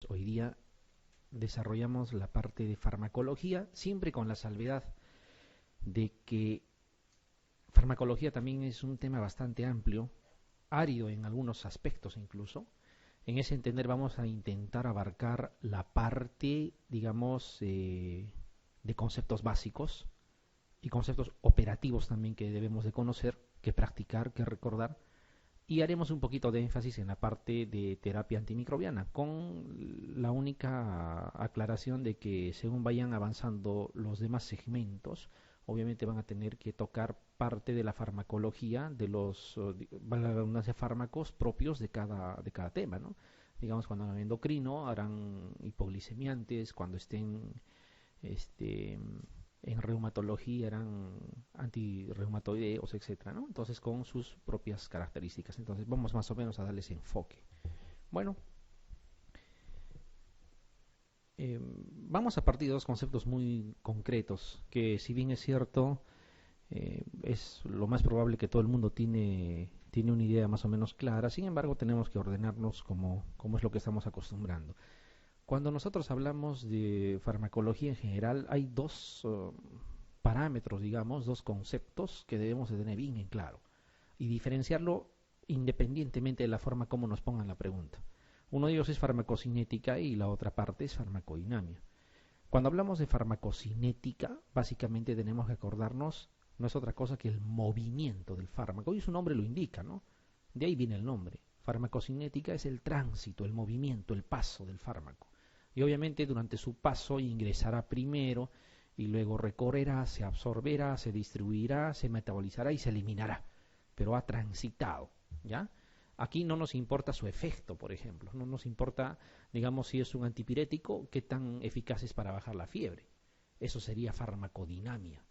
hoy día desarrollamos la parte de farmacología, siempre con la salvedad de que farmacología también es un tema bastante amplio, árido en algunos aspectos incluso. En ese entender vamos a intentar abarcar la parte, digamos, de conceptos básicos y conceptos operativos también que debemos de conocer, que practicar, que recordar, y haremos un poquito de énfasis en la parte de terapia antimicrobiana, con la única aclaración de que según vayan avanzando los demás segmentos, obviamente van a tener que tocar parte de la farmacología de los, valga la redundancia, fármacos propios de cada tema, ¿no? Digamos, cuando hagan endocrino, harán hipoglicemiantes, cuando estén este, en reumatología eran antirreumatoideos, etcétera, ¿no? Entonces con sus propias características. Entonces vamos más o menos a darles enfoque. Bueno, vamos a partir de dos conceptos muy concretos, que si bien es cierto, es lo más probable que todo el mundo tiene una idea más o menos clara, sin embargo tenemos que ordenarnos como es lo que estamos acostumbrando. Cuando nosotros hablamos de farmacología en general, hay dos parámetros, digamos, dos conceptos que debemos de tener bien en claro y diferenciarlo independientemente de la forma como nos pongan la pregunta. Uno de ellos es farmacocinética y la otra parte es farmacodinamia. Cuando hablamos de farmacocinética, básicamente tenemos que acordarnos, no es otra cosa que el movimiento del fármaco, y su nombre lo indica, ¿no? De ahí viene el nombre. Farmacocinética es el tránsito, el movimiento, el paso del fármaco. Y obviamente durante su paso ingresará primero y luego recorrerá, se absorberá, se distribuirá, se metabolizará y se eliminará. Pero ha transitado, ¿ya? Aquí no nos importa su efecto, por ejemplo. No nos importa, digamos, si es un antipirético, qué tan eficaz es para bajar la fiebre. Eso sería farmacodinamia.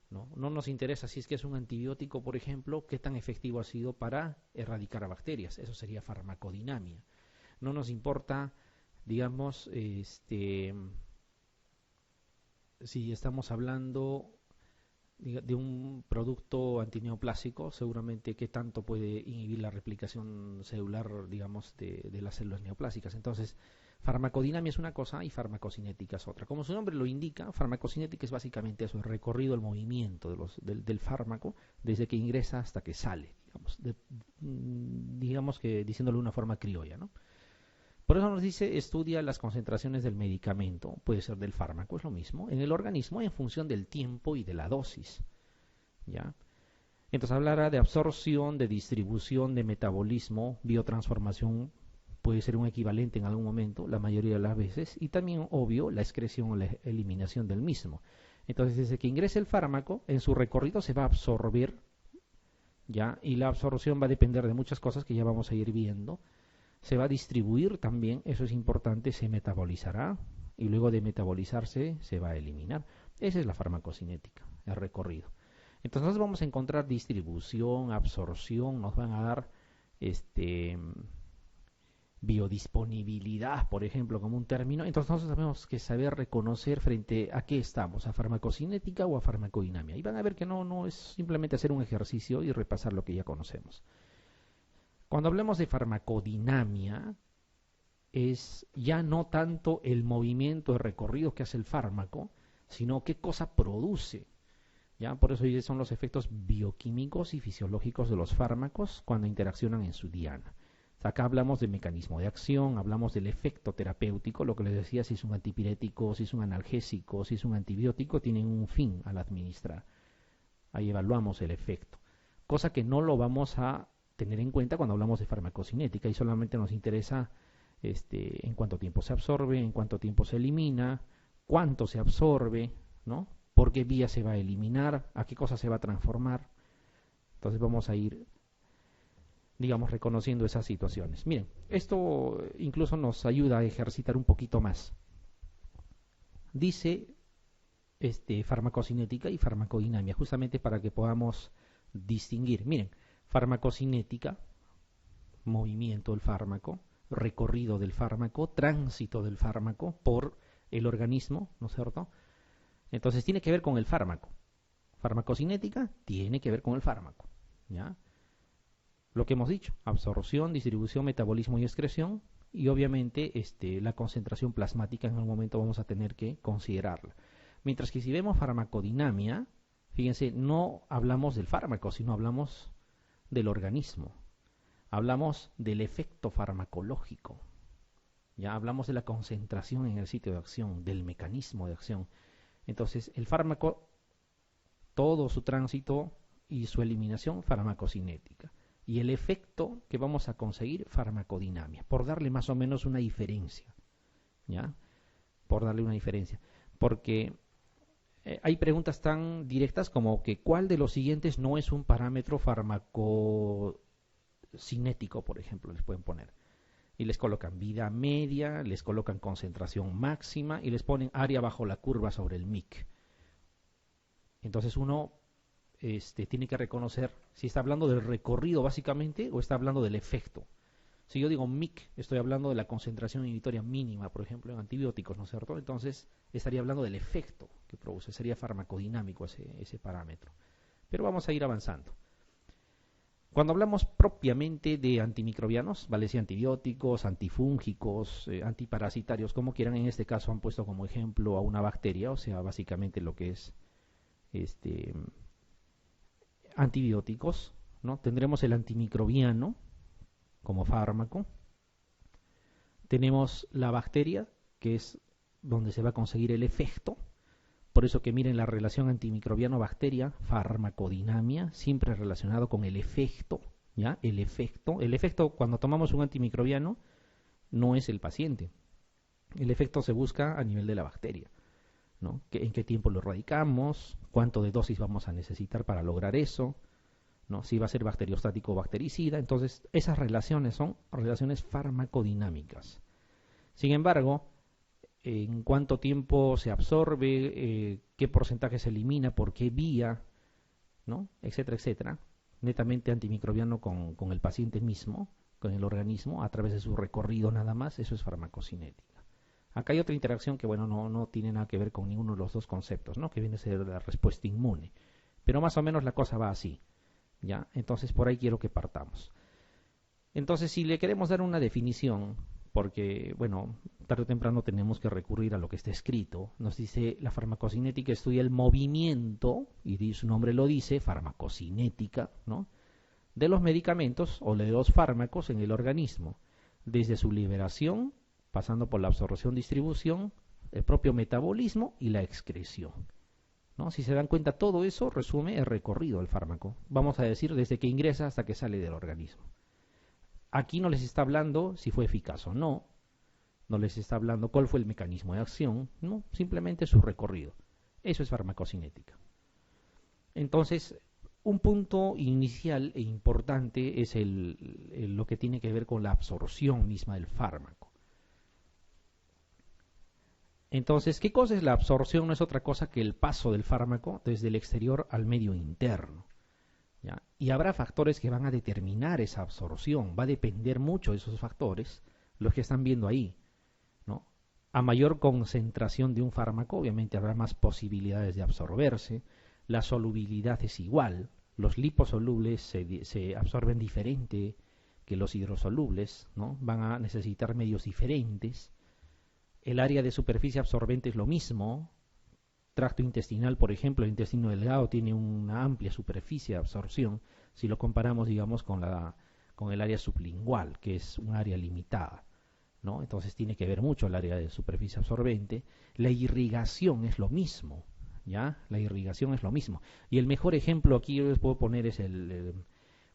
No nos interesa si es que es un antibiótico, por ejemplo, qué tan efectivo ha sido para erradicar a bacterias. Eso sería farmacodinamia. No nos importa, digamos, si estamos hablando de un producto antineoplásico, seguramente qué tanto puede inhibir la replicación celular, digamos, de las células neoplásicas. Entonces, farmacodinamia es una cosa y farmacocinética es otra. Como su nombre lo indica, farmacocinética es básicamente eso, el recorrido, el movimiento del fármaco desde que ingresa hasta que sale, digamos que diciéndolo de una forma criolla, ¿no? Por eso nos dice, estudia las concentraciones del medicamento, puede ser del fármaco, es lo mismo, en el organismo en función del tiempo y de la dosis, ¿ya? Entonces hablará de absorción, de distribución, de metabolismo, biotransformación, puede ser un equivalente en algún momento, la mayoría de las veces, y también, obvio, la excreción o la eliminación del mismo. Entonces, desde que ingrese el fármaco, en su recorrido se va a absorber, ¿ya? Y la absorción va a depender de muchas cosas que ya vamos a ir viendo. Se va a distribuir también, eso es importante, se metabolizará, y luego de metabolizarse se va a eliminar. Esa es la farmacocinética, el recorrido. Entonces vamos a encontrar distribución, absorción, nos van a dar biodisponibilidad, por ejemplo, como un término. Entonces nosotros tenemos que saber reconocer frente a qué estamos, a farmacocinética o a farmacodinamia. Y van a ver que no es simplemente hacer un ejercicio y repasar lo que ya conocemos. Cuando hablamos de farmacodinamia, es ya no tanto el movimiento de recorrido que hace el fármaco, sino qué cosa produce. ¿Ya? Por eso son los efectos bioquímicos y fisiológicos de los fármacos cuando interaccionan en su diana. Acá hablamos del mecanismo de acción, hablamos del efecto terapéutico, lo que les decía, si es un antipirético, si es un analgésico, si es un antibiótico, tienen un fin al administrar. Ahí evaluamos el efecto, cosa que no lo vamos a tener en cuenta cuando hablamos de farmacocinética y solamente nos interesa en cuánto tiempo se absorbe, en cuánto tiempo se elimina, cuánto se absorbe, ¿no? Por qué vía se va a eliminar, a qué cosa se va a transformar. Entonces vamos a ir, digamos, reconociendo esas situaciones. Miren, esto incluso nos ayuda a ejercitar un poquito más. Dice farmacocinética y farmacodinamia, justamente para que podamos distinguir. Miren, farmacocinética, movimiento del fármaco, recorrido del fármaco, tránsito del fármaco por el organismo, ¿no es cierto? Entonces tiene que ver con el fármaco. Farmacocinética tiene que ver con el fármaco, ¿ya? Lo que hemos dicho, absorción, distribución, metabolismo y excreción, y obviamente la concentración plasmática en algún momento vamos a tener que considerarla. Mientras que si vemos farmacodinamia, fíjense, no hablamos del fármaco, sino hablamos del organismo. Hablamos del efecto farmacológico. Ya hablamos de la concentración en el sitio de acción, del mecanismo de acción. Entonces, el fármaco, todo su tránsito y su eliminación farmacocinética. Y el efecto que vamos a conseguir, farmacodinamia, por darle más o menos una diferencia. ¿Ya? Por darle una diferencia. Porque hay preguntas tan directas como que ¿cuál de los siguientes no es un parámetro farmacocinético, por ejemplo, les pueden poner? Y les colocan vida media, les colocan concentración máxima y les ponen área bajo la curva sobre el MIC. Entonces uno tiene que reconocer si está hablando del recorrido básicamente o está hablando del efecto. Si yo digo MIC, estoy hablando de la concentración inhibitoria mínima, por ejemplo, en antibióticos, ¿no es cierto? Entonces estaría hablando del efecto que produce, sería farmacodinámico ese parámetro. Pero vamos a ir avanzando. Cuando hablamos propiamente de antimicrobianos, vale si antibióticos, antifúngicos, antiparasitarios, como quieran, en este caso han puesto como ejemplo a una bacteria, o sea, básicamente lo que es antibióticos, ¿no? Tendremos el antimicrobiano como fármaco. Tenemos la bacteria, que es donde se va a conseguir el efecto. Por eso que miren la relación antimicrobiano-bacteria, farmacodinamia, siempre relacionado con el efecto, ¿ya? El efecto cuando tomamos un antimicrobiano no es el paciente. El efecto se busca a nivel de la bacteria, ¿no? ¿En qué tiempo lo erradicamos? ¿Cuánto de dosis vamos a necesitar para lograr eso? ¿No? Si va a ser bacteriostático o bactericida. Entonces, esas relaciones son relaciones farmacodinámicas. Sin embargo, en cuánto tiempo se absorbe, qué porcentaje se elimina, por qué vía, ¿no? Etcétera, etcétera. Netamente antimicrobiano con el paciente mismo, con el organismo, a través de su recorrido nada más, eso es farmacocinética. Acá hay otra interacción que, bueno, no tiene nada que ver con ninguno de los dos conceptos, ¿no? Que viene a ser la respuesta inmune. Pero más o menos la cosa va así, ¿ya? Entonces, por ahí quiero que partamos. Entonces, si le queremos dar una definición, porque, bueno, tarde o temprano tenemos que recurrir a lo que está escrito. Nos dice, la farmacocinética estudia el movimiento, y su nombre lo dice, farmacocinética, ¿no? De los medicamentos o de los fármacos en el organismo, desde su liberación, pasando por la absorción, distribución, el propio metabolismo y la excreción, ¿no? Si se dan cuenta, todo eso resume el recorrido del fármaco. Vamos a decir, desde que ingresa hasta que sale del organismo. Aquí no les está hablando si fue eficaz o no, no les está hablando cuál fue el mecanismo de acción, no, simplemente su recorrido. Eso es farmacocinética. Entonces, un punto inicial e importante es lo que tiene que ver con la absorción misma del fármaco. Entonces, ¿qué cosa es la absorción? No es otra cosa que el paso del fármaco desde el exterior al medio interno. ¿Ya? Y habrá factores que van a determinar esa absorción. Va a depender mucho de esos factores, los que están viendo ahí, ¿no? A mayor concentración de un fármaco, obviamente habrá más posibilidades de absorberse. La solubilidad es igual. Los liposolubles se absorben diferente que los hidrosolubles, ¿no? Van a necesitar medios diferentes. El área de superficie absorbente es lo mismo. Tracto intestinal, por ejemplo, el intestino delgado tiene una amplia superficie de absorción si lo comparamos, digamos, con el área sublingual, que es un área limitada, ¿no? Entonces tiene que ver mucho el área de superficie absorbente. La irrigación es lo mismo, ¿ya? La irrigación es lo mismo. Y el mejor ejemplo aquí yo les puedo poner es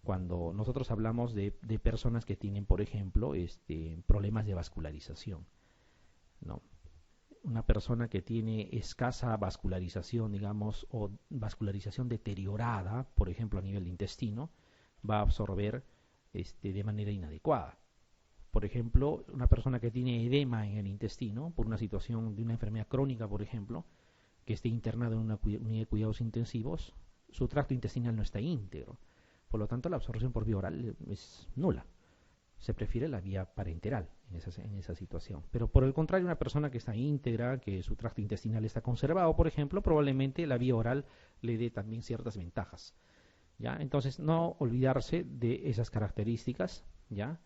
cuando nosotros hablamos de personas que tienen, por ejemplo, problemas de vascularización, ¿no? Una persona que tiene escasa vascularización, digamos, o vascularización deteriorada, por ejemplo, a nivel de intestino, va a absorber de manera inadecuada. Por ejemplo, una persona que tiene edema en el intestino, por una situación de una enfermedad crónica, por ejemplo, que esté internado en una unidad de cuidados intensivos, su tracto intestinal no está íntegro. Por lo tanto, la absorción por vía oral es nula. Se prefiere la vía parenteral en esa situación. Pero por el contrario, una persona que está íntegra, que su tracto intestinal está conservado, por ejemplo, probablemente la vía oral le dé también ciertas ventajas, ¿ya? Entonces, no olvidarse de esas características, ¿ya?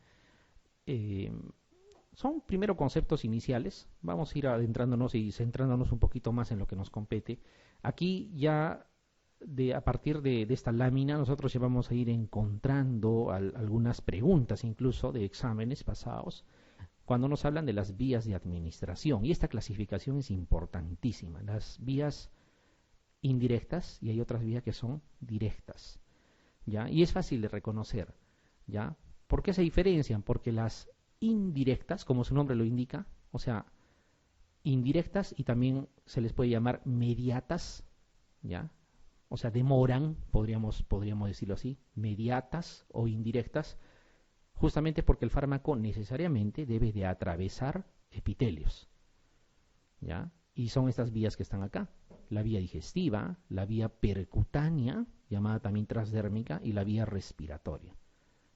son primero conceptos iniciales. Vamos a ir adentrándonos y centrándonos un poquito más en lo que nos compete. Aquí ya a partir de esta lámina nosotros ya vamos a ir encontrando algunas preguntas incluso de exámenes pasados cuando nos hablan de las vías de administración. Y esta clasificación es importantísima. Las vías indirectas y hay otras vías que son directas, ¿ya? Y es fácil de reconocer, ¿ya? ¿Por qué se diferencian? Porque las indirectas, como su nombre lo indica, o sea, indirectas y también se les puede llamar mediatas, ¿ya? O sea, demoran, podríamos decirlo así, mediatas o indirectas, justamente porque el fármaco necesariamente debe de atravesar epitelios, ¿ya? Y son estas vías que están acá, la vía digestiva, la vía percutánea, llamada también transdérmica, y la vía respiratoria,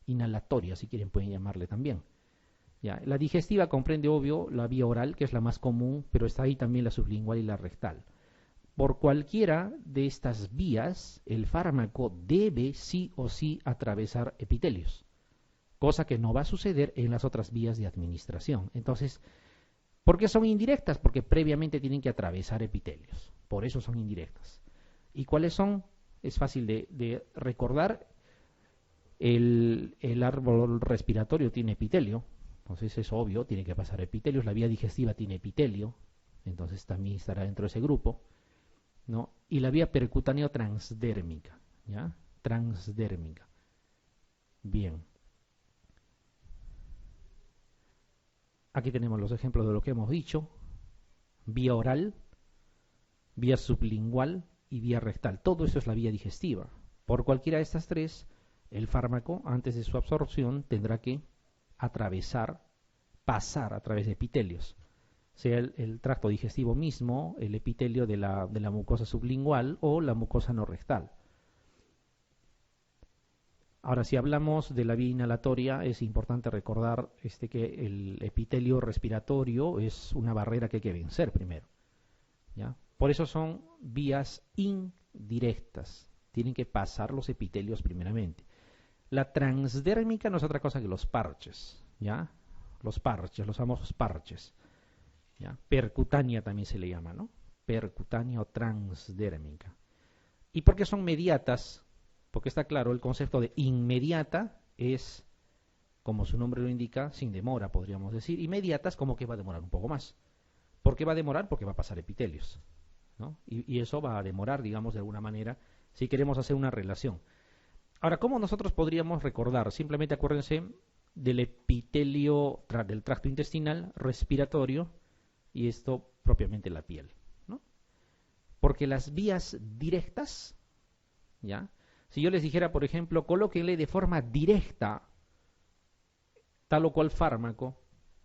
inhalatoria, si quieren pueden llamarle también. Ya, la digestiva comprende, obvio, la vía oral, que es la más común, pero está ahí también la sublingual y la rectal. Por cualquiera de estas vías, el fármaco debe sí o sí atravesar epitelios, cosa que no va a suceder en las otras vías de administración. Entonces, ¿por qué son indirectas? Porque previamente tienen que atravesar epitelios, por eso son indirectas. ¿Y cuáles son? Es fácil de recordar. El árbol respiratorio tiene epitelio, entonces es obvio, tiene que pasar epitelios. La vía digestiva tiene epitelio, entonces también estará dentro de ese grupo, ¿no? Y la vía percutánea transdérmica, ¿ya? Transdérmica. Bien. Aquí tenemos los ejemplos de lo que hemos dicho. Vía oral, vía sublingual y vía rectal. Todo eso es la vía digestiva. Por cualquiera de estas tres, el fármaco, antes de su absorción, tendrá que pasar a través de epitelios, sea el tracto digestivo mismo, el epitelio de la mucosa sublingual o la mucosa no rectal. Ahora, si hablamos de la vía inhalatoria, es importante recordar que el epitelio respiratorio es una barrera que hay que vencer primero, ¿ya? Por eso son vías indirectas, tienen que pasar los epitelios primeramente. La transdérmica no es otra cosa que los parches, ¿ya? Los parches, los famosos parches, ¿ya? Percutánea también se le llama, ¿no? Percutánea o transdérmica. ¿Y por qué son mediatas? Porque está claro, el concepto de inmediata es, como su nombre lo indica, sin demora, podríamos decir. Inmediatas como que va a demorar un poco más. ¿Por qué va a demorar? Porque va a pasar epitelios, ¿no? Y eso va a demorar, digamos, de alguna manera, si queremos hacer una relación. Ahora, ¿cómo nosotros podríamos recordar? Simplemente acuérdense del epitelio del tracto intestinal, respiratorio, y esto propiamente la piel, ¿no? Porque las vías directas, ¿ya? Si yo les dijera, por ejemplo, colóquenle de forma directa tal o cual fármaco,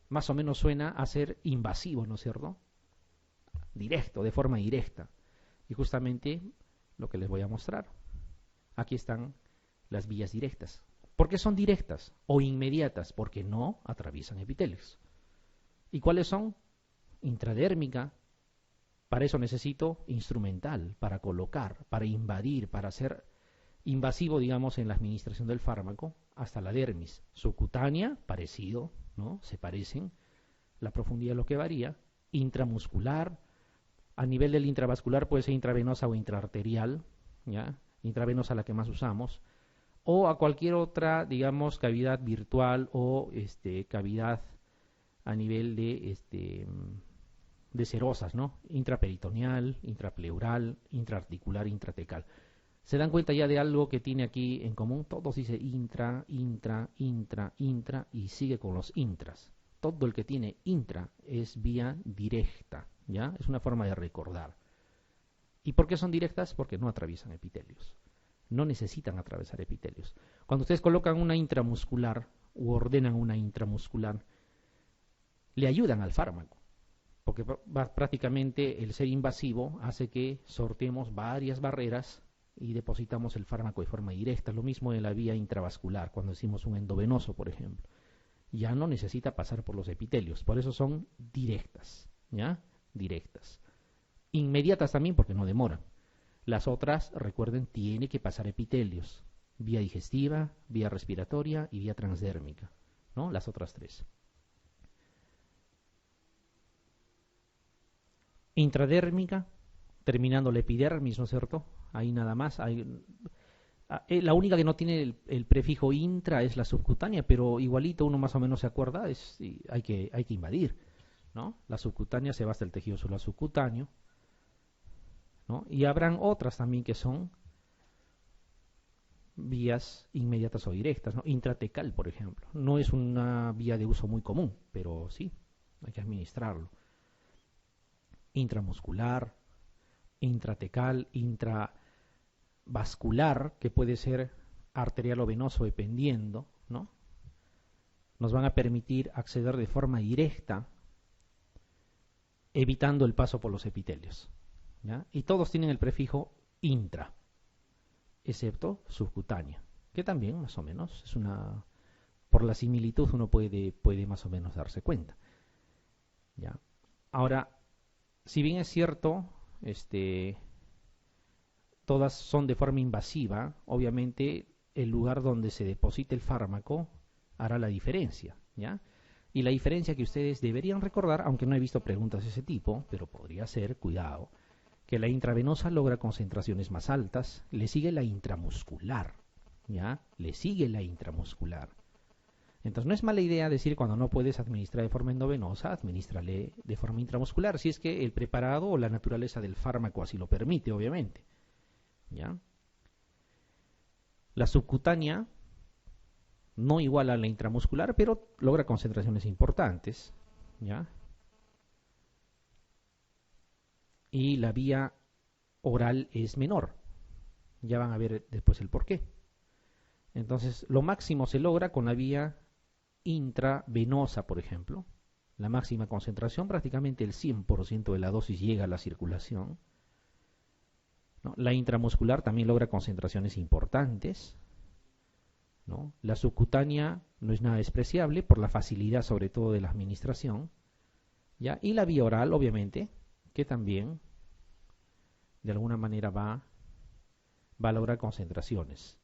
más o menos suena a ser invasivo, ¿no es cierto? Directo, de forma directa. Y justamente lo que les voy a mostrar. Aquí están las vías directas. ¿Por qué son directas o inmediatas? Porque no atraviesan epitelios. ¿Y cuáles son? Intradérmica. Para eso necesito instrumental, para colocar, para invadir, para hacer invasivo, digamos, en la administración del fármaco, hasta la dermis. Subcutánea, parecido, ¿no? Se parecen. La profundidad es lo que varía. Intramuscular. A nivel del intravascular puede ser intravenosa o intraarterial, ¿ya? Intravenosa la que más usamos. O a cualquier otra, digamos, cavidad virtual o cavidad a nivel de serosas, ¿no? Intraperitoneal, intrapleural, intraarticular, intratecal. ¿Se dan cuenta ya de algo que tiene aquí en común? Todos dice intra, intra, intra, intra y sigue con los intras. Todo el que tiene intra es vía directa, ¿ya? Es una forma de recordar. ¿Y por qué son directas? Porque no atraviesan epitelios. No necesitan atravesar epitelios. Cuando ustedes colocan una intramuscular u ordenan una intramuscular, le ayudan al fármaco, porque prácticamente el ser invasivo hace que sorteemos varias barreras y depositamos el fármaco de forma directa. Lo mismo en la vía intravascular, cuando decimos un endovenoso, por ejemplo. Ya no necesita pasar por los epitelios, por eso son directas, ¿ya? Directas. Inmediatas también porque no demoran. Las otras, recuerden, tiene que pasar epitelios. Vía digestiva, vía respiratoria y vía transdérmica, ¿no? Las otras tres. intradérmica, terminando la epidermis, ¿no es cierto? Ahí nada más. La única que no tiene el prefijo intra es la subcutánea, pero igualito uno más o menos se acuerda, hay que invadir, ¿no? La subcutánea se va hasta el tejido celular subcutáneo, ¿no? Y habrán otras también que son vías inmediatas o directas, ¿no? Intratecal, por ejemplo. No es una vía de uso muy común, pero sí, hay que administrarlo. Intramuscular, intratecal, intravascular, que puede ser arterial o venoso dependiendo, ¿no? Nos van a permitir acceder de forma directa, evitando el paso por los epitelios, ¿ya? Y todos tienen el prefijo intra, excepto subcutánea, que también más o menos es una, por la similitud uno puede más o menos darse cuenta, ¿ya? Ahora, si bien es cierto, todas son de forma invasiva, obviamente el lugar donde se deposite el fármaco hará la diferencia, ¿ya? Y la diferencia que ustedes deberían recordar, aunque no he visto preguntas de ese tipo, pero podría ser, cuidado, que la intravenosa logra concentraciones más altas, le sigue la intramuscular, ¿ya? Le sigue la intramuscular. Entonces no es mala idea decir cuando no puedes administrar de forma endovenosa, administrale de forma intramuscular, si es que el preparado o la naturaleza del fármaco así lo permite, obviamente, ¿ya? La subcutánea no iguala a la intramuscular, pero logra concentraciones importantes, ¿ya? Y la vía oral es menor. Ya van a ver después el porqué. Entonces, lo máximo se logra con la vía intravenosa, por ejemplo. La máxima concentración, prácticamente el 100% de la dosis llega a la circulación, ¿no? La intramuscular también logra concentraciones importantes, ¿no? La subcutánea no es nada despreciable por la facilidad sobre todo de la administración, ¿ya? Y la vía oral, obviamente, que también de alguna manera va a lograr concentraciones.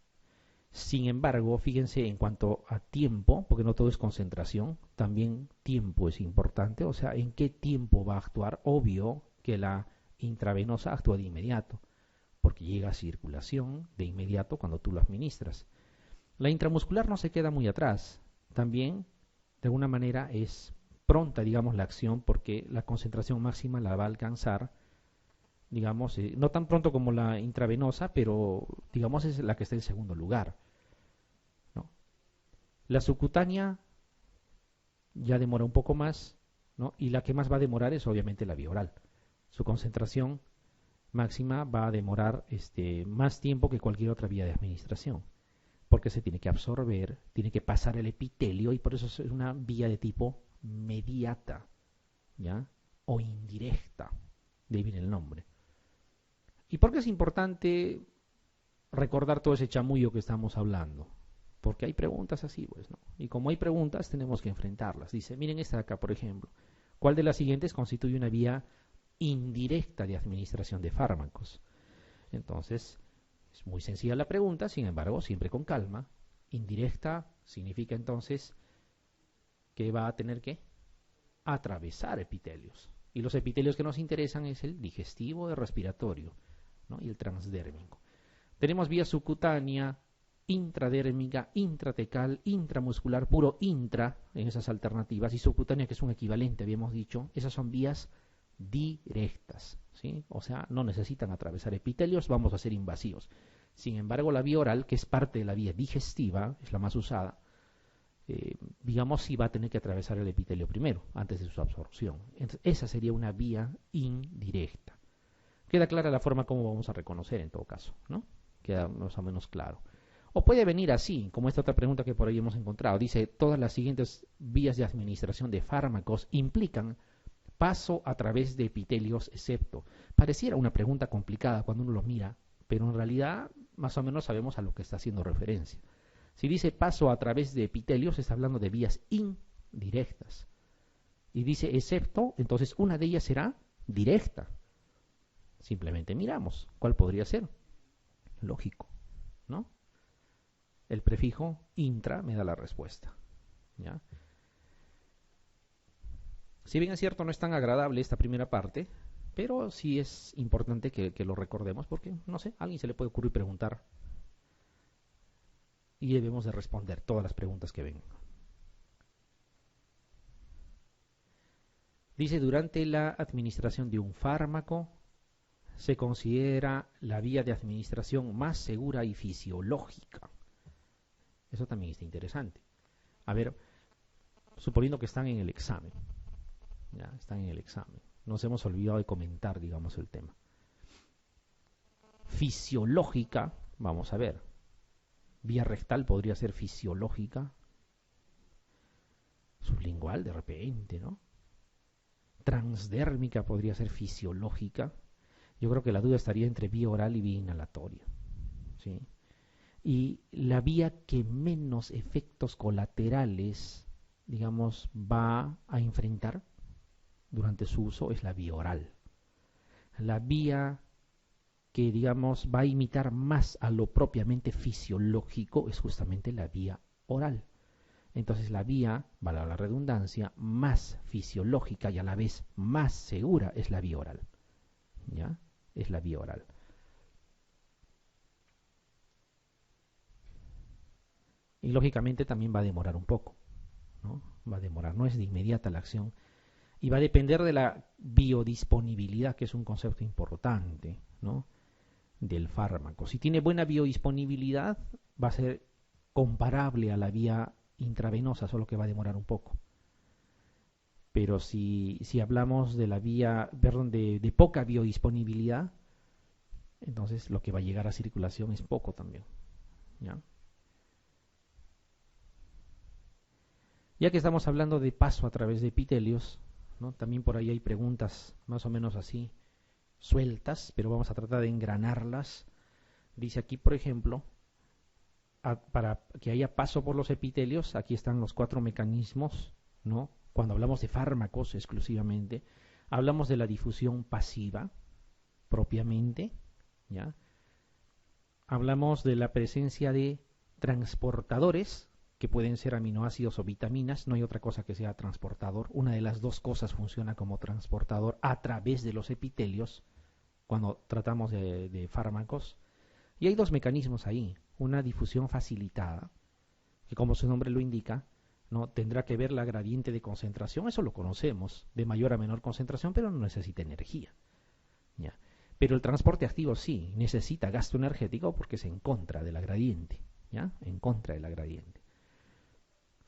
Sin embargo, fíjense en cuanto a tiempo, porque no todo es concentración, también tiempo es importante, o sea, en qué tiempo va a actuar. Obvio que la intravenosa actúa de inmediato, porque llega a circulación de inmediato cuando tú lo administras. La intramuscular no se queda muy atrás, también de alguna manera es pronta, digamos, la acción, porque la concentración máxima la va a alcanzar, digamos, no tan pronto como la intravenosa, pero digamos es la que está en segundo lugar, ¿no? La subcutánea ya demora un poco más, ¿no? Y la que más va a demorar es obviamente la vía oral. Su concentración máxima va a demorar más tiempo que cualquier otra vía de administración, porque se tiene que absorber, tiene que pasar el epitelio, y por eso es una vía de tipo mediata, ¿ya? O indirecta, de ahí viene el nombre. ¿Y por qué es importante recordar todo ese chamullo que estamos hablando? Porque hay preguntas así, pues, ¿no? Y como hay preguntas, tenemos que enfrentarlas. Dice, miren esta de acá, por ejemplo. ¿Cuál de las siguientes constituye una vía indirecta de administración de fármacos? Entonces, es muy sencilla la pregunta, sin embargo, siempre con calma. Indirecta significa entonces que va a tener que atravesar epitelios. Y los epitelios que nos interesan es el digestivo, el respiratorio, ¿no? Y el transdérmico. Tenemos vía subcutánea, intradérmica, intratecal, intramuscular, puro intra en esas alternativas, y subcutánea, que es un equivalente, habíamos dicho. Esas son vías directas, ¿sí? O sea, no necesitan atravesar epitelios, vamos a ser invasivos. Sin embargo, la vía oral, que es parte de la vía digestiva, es la más usada, digamos, sí va a tener que atravesar el epitelio primero, antes de su absorción. Entonces, esa sería una vía indirecta. Queda clara la forma como vamos a reconocer en todo caso, ¿no? Queda más o menos claro. O puede venir así, como esta otra pregunta que por ahí hemos encontrado. Dice, todas las siguientes vías de administración de fármacos implican paso a través de epitelios, excepto. Pareciera una pregunta complicada cuando uno lo mira, pero en realidad más o menos sabemos a lo que está haciendo referencia. Si dice paso a través de epitelios, está hablando de vías indirectas. Y dice excepto, entonces una de ellas será directa. Simplemente miramos cuál podría ser. Lógico, ¿no? El prefijo intra me da la respuesta, ¿ya? Si bien es cierto, no es tan agradable esta primera parte, Pero sí es importante que lo recordemos porque, no sé, a alguien se le puede ocurrir preguntar y debemos de responder todas las preguntas que vengan. Dice, durante la administración de un fármaco se considera la vía de administración más segura y fisiológica. Eso también está interesante. A ver, suponiendo que están en el examen. Ya, están en el examen. Nos hemos olvidado de comentar, digamos, el tema. Fisiológica, vamos a ver. Vía rectal podría ser fisiológica. Sublingual, de repente, ¿no? Transdérmica podría ser fisiológica. Yo creo que la duda estaría entre vía oral y vía inhalatoria, ¿sí? Y la vía que menos efectos colaterales, digamos, va a enfrentar durante su uso es la vía oral. La vía que, digamos, va a imitar más a lo propiamente fisiológico es justamente la vía oral. Entonces la vía, valga la redundancia, más fisiológica y a la vez más segura es la vía oral. ¿Ya? Es la vía oral. Y lógicamente también va a demorar un poco, ¿no? Va a demorar, no es de inmediata la acción. Y va a depender de la biodisponibilidad, que es un concepto importante, ¿no? Del fármaco. Si tiene buena biodisponibilidad, va a ser comparable a la vía intravenosa, solo que va a demorar un poco. Pero si hablamos de la vía, perdón, de poca biodisponibilidad, entonces lo que va a llegar a circulación es poco también, ¿ya? Ya que estamos hablando de paso a través de epitelios, ¿no? También por ahí hay preguntas más o menos así, sueltas, pero vamos a tratar de engranarlas. Dice aquí, por ejemplo, para que haya paso por los epitelios, aquí están los 4 mecanismos, ¿no? Cuando hablamos de fármacos exclusivamente, hablamos de la difusión pasiva, propiamente, ¿ya? Hablamos de la presencia de transportadores, que pueden ser aminoácidos o vitaminas, no hay otra cosa que sea transportador. Una de las dos cosas funciona como transportador a través de los epitelios cuando tratamos de fármacos. Y hay 2 mecanismos ahí, una difusión facilitada, que como su nombre lo indica, ¿no? Tendrá que ver la gradiente de concentración, eso lo conocemos, de mayor a menor concentración, pero no necesita energía, ¿ya? Pero el transporte activo sí, necesita gasto energético porque es en contra de la gradiente, ¿ya? En contra de la gradiente.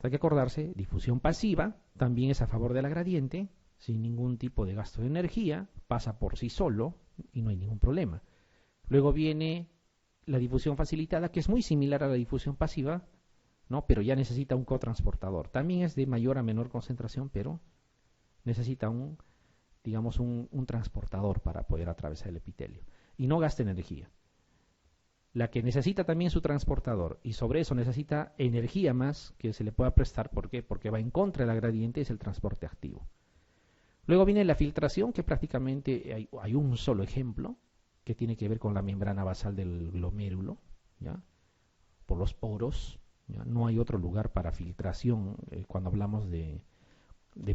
Hay que acordarse, difusión pasiva también es a favor de la gradiente, sin ningún tipo de gasto de energía, pasa por sí solo y no hay ningún problema. Luego viene la difusión facilitada, que es muy similar a la difusión pasiva, ¿no? Pero ya necesita un cotransportador. También es de mayor a menor concentración, pero necesita digamos, un transportador para poder atravesar el epitelio. Y no gasta energía. La que necesita también su transportador y sobre eso necesita energía más que se le pueda prestar. ¿Por qué? Porque va en contra de la gradiente, es el transporte activo. Luego viene la filtración, que prácticamente hay un solo ejemplo, que tiene que ver con la membrana basal del glomérulo, ¿ya? Por los poros, ¿ya? No hay otro lugar para filtración cuando hablamos de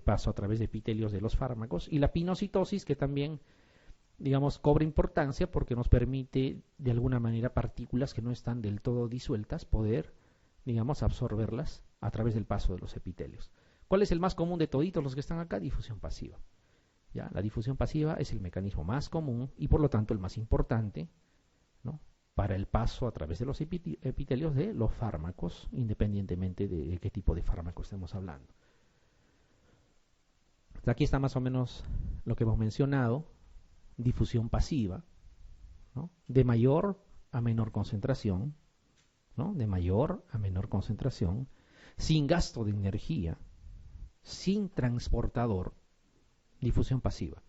paso a través de epitelios de los fármacos. Y la pinocitosis, que también, digamos, cobra importancia porque nos permite de alguna manera partículas que no están del todo disueltas poder, digamos, absorberlas a través del paso de los epitelios. ¿Cuál es el más común de toditos los que están acá? Difusión pasiva. ¿Ya? La difusión pasiva es el mecanismo más común y por lo tanto el más importante, ¿no? Para el paso a través de los epitelios de los fármacos, independientemente de qué tipo de fármaco estemos hablando. Aquí está más o menos lo que hemos mencionado. Difusión pasiva, ¿no? De mayor a menor concentración, ¿no? De mayor a menor concentración, sin gasto de energía, sin transportador, difusión pasiva.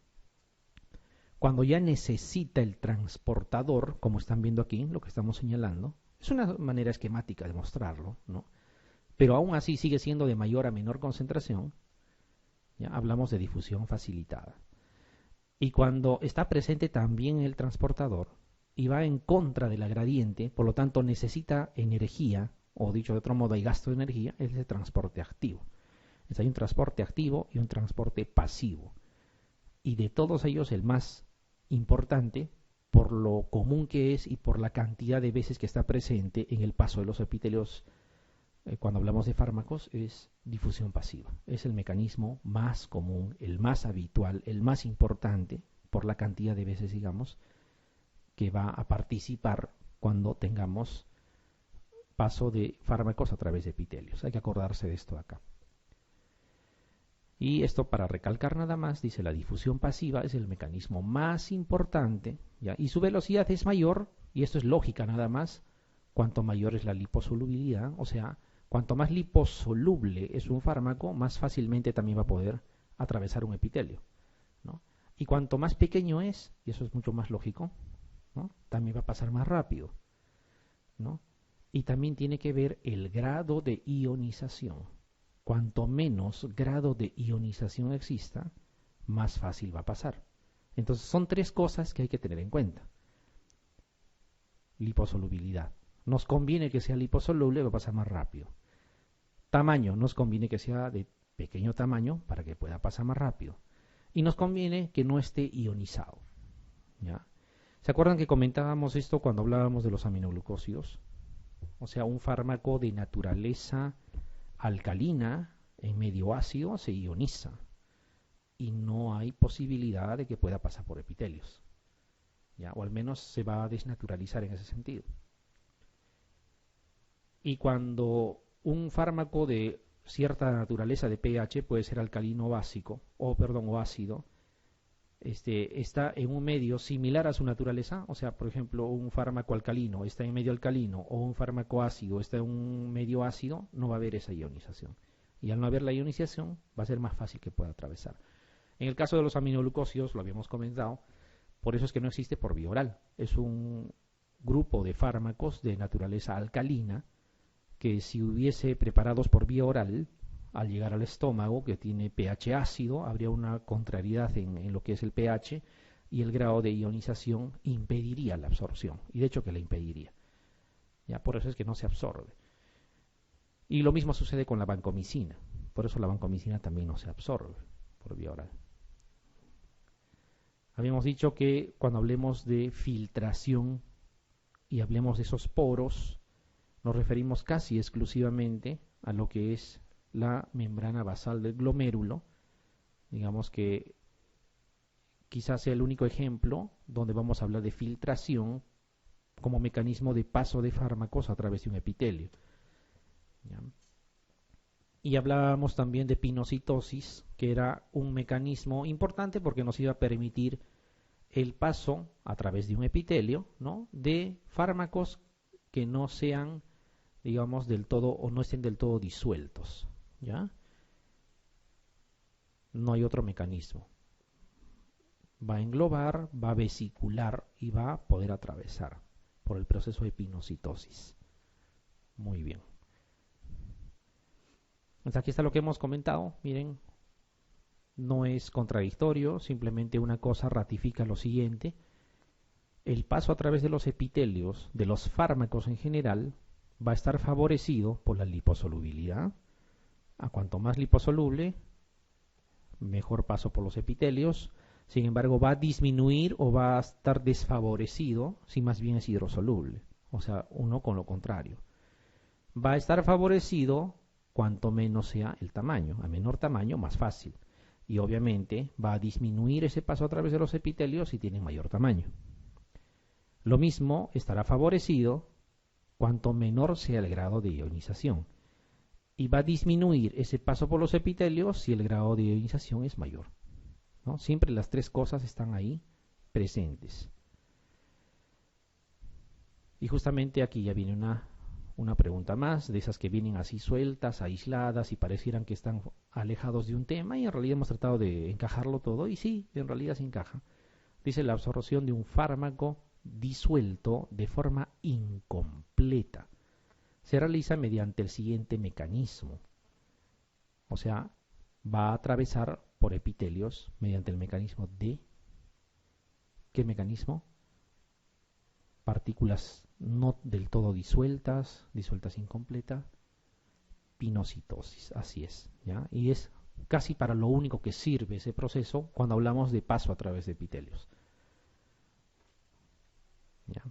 Cuando ya necesita el transportador, como están viendo aquí, lo que estamos señalando, es una manera esquemática de mostrarlo, ¿no? Pero aún así sigue siendo de mayor a menor concentración, ¿ya? Hablamos de difusión facilitada. Y cuando está presente también el transportador y va en contra de la gradiente, por lo tanto necesita energía, o dicho de otro modo hay gasto de energía, es el transporte activo. Entonces hay un transporte activo y un transporte pasivo. y de todos ellos el más importante, por lo común que es y por la cantidad de veces que está presente en el paso de los epitelios cuando hablamos de fármacos, es difusión pasiva. Es el mecanismo más común, el más habitual, el más importante, por la cantidad de veces, digamos, que va a participar cuando tengamos paso de fármacos a través de epitelios. Hay que acordarse de esto de acá. Y esto para recalcar nada más, dice la difusión pasiva es el mecanismo más importante, ¿ya? Y su velocidad es mayor, y esto es lógica nada más, cuanto mayor es la liposolubilidad, o sea, cuanto más liposoluble es un fármaco, más fácilmente también va a poder atravesar un epitelio, ¿no? Y cuanto más pequeño es, y eso es mucho más lógico, ¿no? También va a pasar más rápido, ¿no? Y también tiene que ver el grado de ionización. Cuanto menos grado de ionización exista, más fácil va a pasar. Entonces son tres cosas que hay que tener en cuenta. Liposolubilidad. Nos conviene que sea liposoluble, va a pasar más rápido. Tamaño. Nos conviene que sea de pequeño tamaño para que pueda pasar más rápido. Y nos conviene que no esté ionizado, ¿ya? ¿Se acuerdan que comentábamos esto cuando hablábamos de los aminoglucósidos? O sea, un fármaco de naturaleza alcalina en medio ácido se ioniza y no hay posibilidad de que pueda pasar por epitelios, ¿ya? O al menos se va a desnaturalizar en ese sentido. Y cuando un fármaco de cierta naturaleza de pH, puede ser alcalino básico, o ácido, está en un medio similar a su naturaleza, o sea, por ejemplo, un fármaco alcalino está en medio alcalino o un fármaco ácido está en un medio ácido, no va a haber esa ionización. Y al no haber la ionización, va a ser más fácil que pueda atravesar. En el caso de los aminoglucósidos, lo habíamos comentado, por eso es que no existe por vía oral. Es un grupo de fármacos de naturaleza alcalina que si hubiese preparados por vía oral, al llegar al estómago, que tiene pH ácido, habría una contrariedad en lo que es el pH y el grado de ionización impediría la absorción, y de hecho que la impediría. Ya, por eso es que no se absorbe. Y lo mismo sucede con la vancomicina, por eso la vancomicina también no se absorbe por vía oral. Habíamos dicho que cuando hablemos de filtración y hablemos de esos poros, nos referimos casi exclusivamente a lo que es la membrana basal del glomérulo. Digamos que quizás sea el único ejemplo donde vamos a hablar de filtración como mecanismo de paso de fármacos a través de un epitelio, ¿ya? Y hablábamos también de pinocitosis, que era un mecanismo importante porque nos iba a permitir el paso a través de un epitelio, ¿no?, de fármacos que no sean, digamos, del todo o no estén del todo disueltos, ¿ya? No hay otro mecanismo. Va a englobar, va a vesicular y va a poder atravesar por el proceso de pinocitosis. Muy bien. Entonces aquí está lo que hemos comentado. Miren, no es contradictorio, simplemente una cosa ratifica lo siguiente. El paso a través de los epitelios, de los fármacos en general, va a estar favorecido por la liposolubilidad. A cuanto más liposoluble, mejor paso por los epitelios. Sin embargo, va a disminuir o va a estar desfavorecido si más bien es hidrosoluble. O sea, uno con lo contrario. Va a estar favorecido cuanto menos sea el tamaño. A menor tamaño, más fácil. Y obviamente va a disminuir ese paso a través de los epitelios si tienen mayor tamaño. Lo mismo estará favorecido cuanto menor sea el grado de ionización. Y va a disminuir ese paso por los epitelios si el grado de ionización es mayor, ¿no? Siempre las tres cosas están ahí presentes. Y justamente aquí ya viene una pregunta más, de esas que vienen así sueltas, aisladas y parecieran que están alejados de un tema, y en realidad hemos tratado de encajarlo todo, y sí, en realidad se encaja. Dice: la absorción de un fármaco disuelto de forma incompleta se realiza mediante el siguiente mecanismo. O sea, va a atravesar por epitelios mediante el mecanismo de... ¿Qué mecanismo? Partículas no del todo disueltas, disueltas incompleta, pinocitosis, así es, ¿ya? Y es casi para lo único que sirve ese proceso cuando hablamos de paso a través de epitelios. ¿Ya?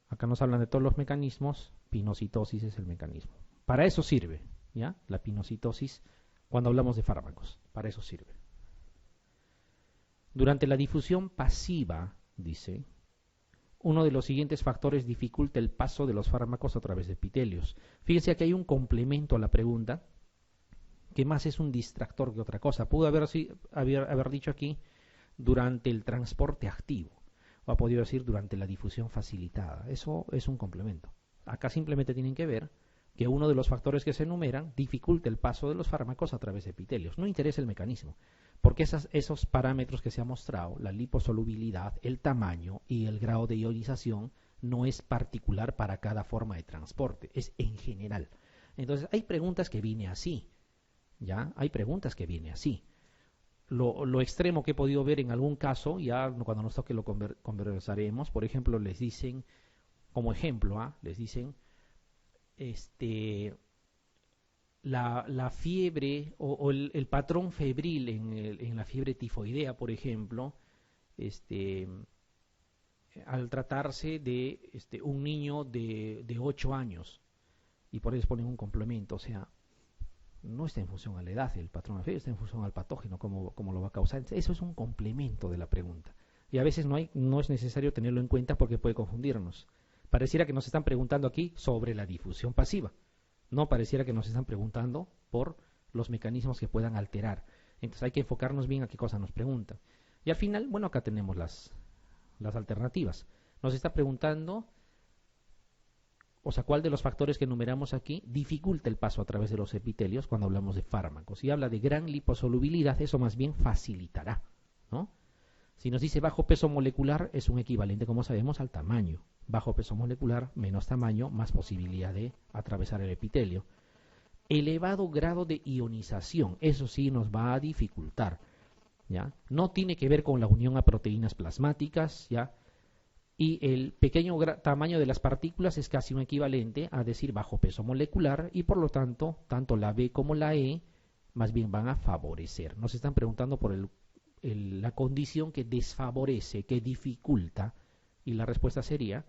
Acá nos hablan de todos los mecanismos, pinocitosis es el mecanismo. Para eso sirve, ¿ya? La pinocitosis cuando hablamos de fármacos, para eso sirve. Durante la difusión pasiva, dice, uno de los siguientes factores dificulta el paso de los fármacos a través de epitelios. Fíjense que hay un complemento a la pregunta, que más es un distractor que otra cosa. Pudo haber dicho aquí durante el transporte activo, o ha podido decir durante la difusión facilitada. Eso es un complemento. Acá simplemente tienen que ver que uno de los factores que se enumeran dificulta el paso de los fármacos a través de epitelios. No interesa el mecanismo, porque esos parámetros que se han mostrado, la liposolubilidad, el tamaño y el grado de ionización, no es particular para cada forma de transporte, es en general. Entonces hay preguntas que viene así, ¿ya? Hay preguntas que viene así. Lo extremo que he podido ver en algún caso, ya cuando nos toque lo conversaremos, por ejemplo, les dicen, como ejemplo, les dicen, la fiebre o el patrón febril en la fiebre tifoidea, por ejemplo, al tratarse de un niño de 8 años, y por eso ponen un complemento, o sea, no está en función a la edad el patrón de fiebre, está en función al patógeno, cómo lo va a causar. Eso es un complemento de la pregunta. Y a veces no es necesario tenerlo en cuenta porque puede confundirnos. Pareciera que nos están preguntando aquí sobre la difusión pasiva. No pareciera que nos están preguntando por los mecanismos que puedan alterar. Entonces hay que enfocarnos bien a qué cosa nos preguntan. Y al final, bueno, acá tenemos las alternativas. Nos está preguntando, o sea, ¿cuál de los factores que enumeramos aquí dificulta el paso a través de los epitelios cuando hablamos de fármacos? Si habla de gran liposolubilidad, eso más bien facilitará, ¿no? Si nos dice bajo peso molecular, es un equivalente, como sabemos, al tamaño. Bajo peso molecular, menos tamaño, más posibilidad de atravesar el epitelio. Elevado grado de ionización, eso sí nos va a dificultar, ¿ya? No tiene que ver con la unión a proteínas plasmáticas, ¿ya? Y el pequeño tamaño de las partículas es casi un equivalente a decir bajo peso molecular, y por lo tanto, tanto la B como la E más bien van a favorecer. Nos están preguntando por la condición que desfavorece, que dificulta, y la respuesta sería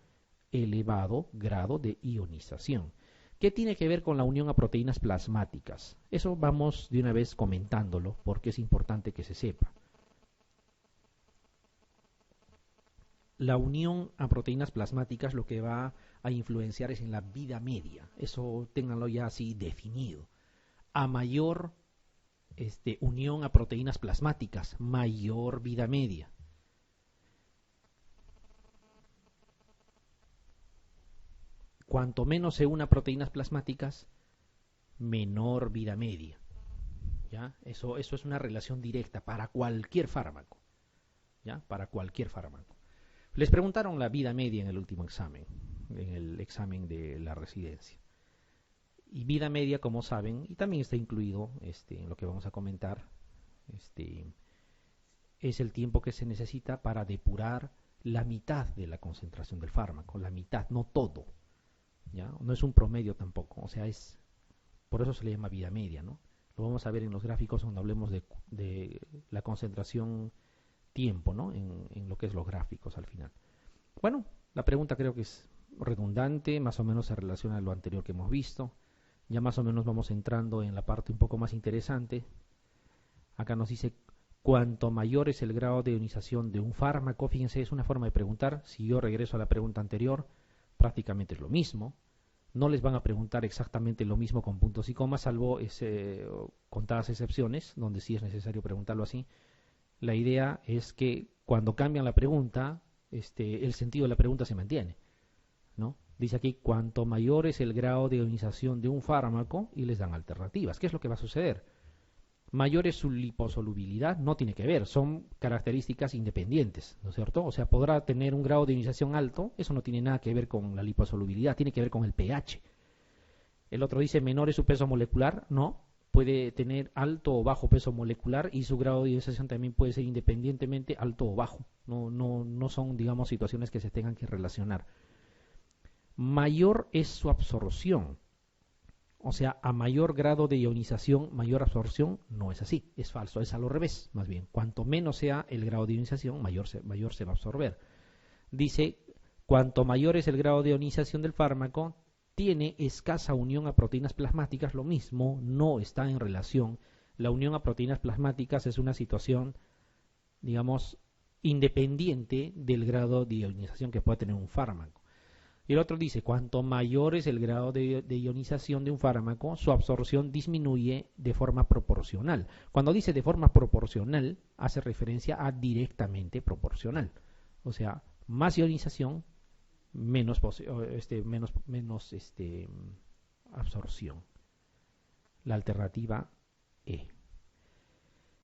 elevado grado de ionización. ¿Qué tiene que ver con la unión a proteínas plasmáticas? Eso vamos de una vez comentándolo porque es importante que se sepa. La unión a proteínas plasmáticas lo que va a influenciar es en la vida media. Eso ténganlo ya así definido. A mayor unión a proteínas plasmáticas, mayor vida media. Cuanto menos se una proteínas plasmáticas, menor vida media. ¿Ya? Eso es una relación directa para cualquier fármaco. ¿Ya? Para cualquier fármaco. Les preguntaron la vida media en el último examen, en el examen de la residencia. Y vida media, como saben, y también está incluido en lo que vamos a comentar, es el tiempo que se necesita para depurar la mitad de la concentración del fármaco, la mitad, no todo. ¿Ya? No es un promedio tampoco, o sea, por eso se le llama vida media, ¿no? Lo vamos a ver en los gráficos cuando hablemos de la concentración tiempo, ¿no? En lo que es los gráficos al final. Bueno, la pregunta creo que es redundante, más o menos se relaciona a lo anterior que hemos visto. Ya más o menos vamos entrando en la parte un poco más interesante. Acá nos dice, cuanto mayor es el grado de ionización de un fármaco, fíjense, es una forma de preguntar. Si yo regreso a la pregunta anterior, prácticamente es lo mismo. No les van a preguntar exactamente lo mismo con puntos y comas, salvo contadas excepciones, donde sí es necesario preguntarlo así. La idea es que cuando cambian la pregunta, el sentido de la pregunta se mantiene, ¿no? Dice aquí, cuanto mayor es el grado de ionización de un fármaco, y les dan alternativas. ¿Qué es lo que va a suceder? Mayor es su liposolubilidad, no tiene que ver, son características independientes, ¿no es cierto? O sea, podrá tener un grado de ionización alto, eso no tiene nada que ver con la liposolubilidad, tiene que ver con el pH. El otro dice, menor es su peso molecular, no. Puede tener alto o bajo peso molecular y su grado de ionización también puede ser independientemente alto o bajo. No son, digamos, situaciones que se tengan que relacionar. Mayor es su absorción. O sea, a mayor grado de ionización, mayor absorción, no es así, es falso, es a lo revés, más bien. Cuanto menos sea el grado de ionización, mayor se va a absorber. Dice, cuanto mayor es el grado de ionización del fármaco, tiene escasa unión a proteínas plasmáticas, lo mismo, no está en relación. La unión a proteínas plasmáticas es una situación, digamos, independiente del grado de ionización que pueda tener un fármaco. Y el otro dice, cuanto mayor es el grado de ionización de un fármaco, su absorción disminuye de forma proporcional. Cuando dice de forma proporcional, hace referencia a directamente proporcional. O sea, más ionización, menos absorción. La alternativa E.